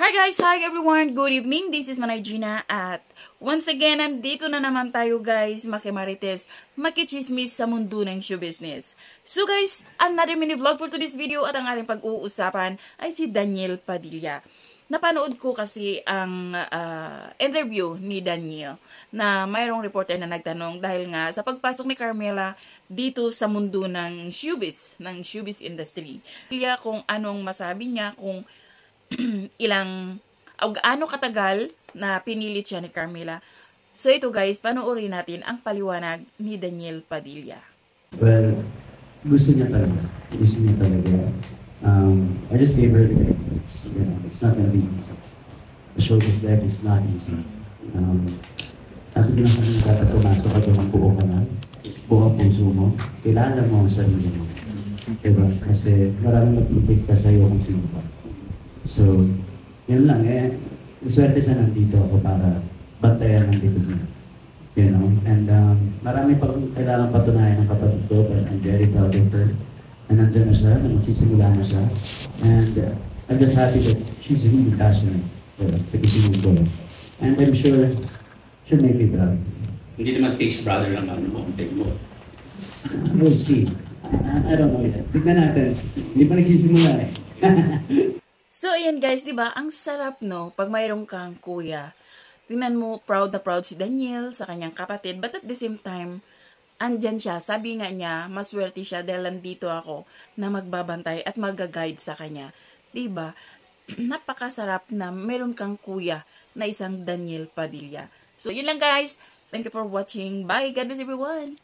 Hi guys! Hi everyone! Good evening! This is Manay Gina at once again, nandito na naman tayo guys, makimarites, makichismis sa mundo ng show business. So guys, another mini vlog for today's video at ang ating pag-uusapan ay si Daniel Padilla. Napanood ko kasi ang interview ni Daniel na mayroong reporter na nagtanong dahil nga sa pagpasok ni Carmela dito sa mundo ng showbiz industry. Kung anong masabi niya, kung gaano katagal na pinilit siya ni Carmela. So ito guys, panoorin natin ang paliwanag ni Daniel Padilla. Well, gusto niya talaga. I just gave her the advice. You know, it's not gonna be easy. The showbiz life is not easy. Sabi ko na sa kanya, dapat pumasok ka doon, buo ka na. Buo ang puso mo. Kilala mo ang sarili mo. Diba? Kasi maraming magtitig ka sa'yo kung sino ka. So, yun lang eh. Swerte sa nandito ako para bantayan ng dito niya. You know? And marami pang kailangan patunayan ng kapatid ko, but I'm very proud of her. And nandyan na siya, nagsisimula na siya. And I'm just happy that she's really passionate sa kisinig ko. And I'm sure she'll make me proud. Hindi naman stage brother lang ang peg mo. We'll see. I don't know yet. Tignan natin. Hindi pa nagsisimula eh. So, ayan guys, diba? Ang sarap, no? Pag mayroong kang kuya. Tingnan mo, proud na proud si Daniel sa kanyang kapatid. But at the same time, andyan siya. Sabi nga niya, maswerte siya dahil nandito ako na magbabantay at mag-guide sa kanya. Diba? Napakasarap na meron kang kuya na isang Daniel Padilla. So, yun lang guys. Thank you for watching. Bye. God bless everyone.